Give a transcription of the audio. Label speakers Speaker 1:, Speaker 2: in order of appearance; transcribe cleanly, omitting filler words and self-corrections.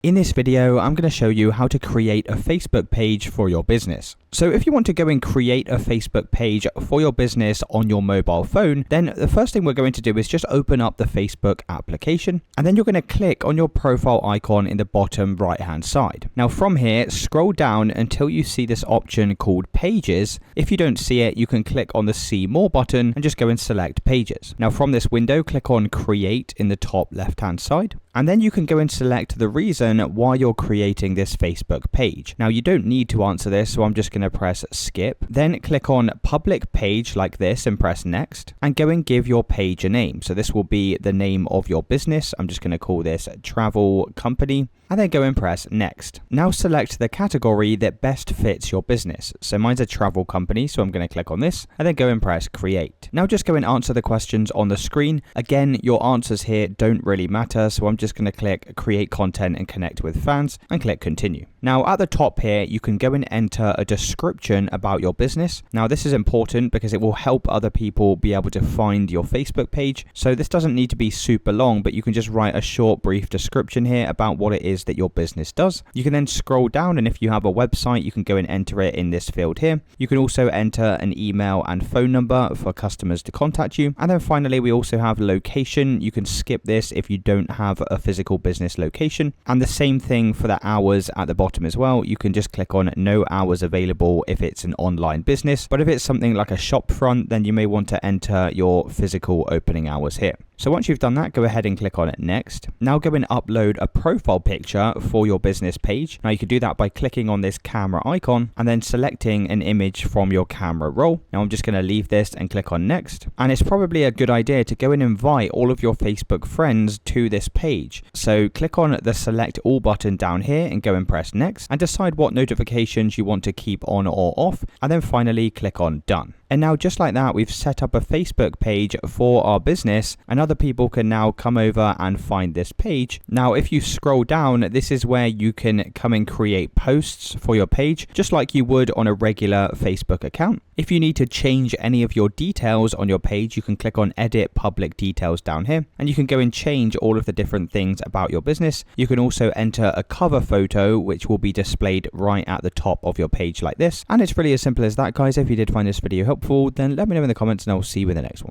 Speaker 1: In this video, I'm going to show you how to create a Facebook page for your business. So if you want to go and create a Facebook page for your business on your mobile phone, then the first thing we're going to do is just open up the Facebook application, and then you're going to click on your profile icon in the bottom right hand side. Now from here, scroll down until you see this option called Pages. If you don't see it, you can click on the See More button and just go and select Pages. Now from this window, click on Create in the top left hand side. And then you can go and select the reason why you're creating this Facebook page. Now you don't need to answer this, so I'm just going to press skip. Then click on public page like this and press next, and go and give your page a name. So this will be the name of your business. I'm just going to call this Travel Company, and then go and press next. Now select the category that best fits your business. So mine's a travel company, so I'm going to click on this and then go and press create. Now just go and answer the questions on the screen. Again, your answers here don't really matter, so I'm just going to click create content and connect with fans and click continue. Now at the top here, you can go and enter a description about your business. Now this is important because it will help other people be able to find your Facebook page. So this doesn't need to be super long, but you can just write a short brief description here about what it is that your business does. You can then scroll down, and if you have a website, you can go and enter it in this field here. You can also enter an email and phone number for customers to contact you. And then finally, we also have location. You can skip this if you don't have a physical business location. And the same thing for the hours at the bottom as well. You can just click on no hours available if it's an online business. But if it's something like a shop front, then you may want to enter your physical opening hours here. So once you've done that, go ahead and click on it next. Now go and upload a profile picture for your business page. Now you can do that by clicking on this camera icon and then selecting an image from your camera roll. Now I'm just going to leave this and click on next. And it's probably a good idea to go and invite all of your Facebook friends to this page. So click on the select all button down here and go and press next, and decide what notifications you want to keep on or off. And then finally click on done. And now just like that, we've set up a Facebook page for our business, and other people can now come over and find this page. Now, if you scroll down, this is where you can come and create posts for your page, just like you would on a regular Facebook account. If you need to change any of your details on your page, you can click on Edit Public Details down here, and you can go and change all of the different things about your business. You can also enter a cover photo, which will be displayed right at the top of your page like this. And it's really as simple as that, guys. If you did find this video helpful, then let me know in the comments and I'll see you in the next one.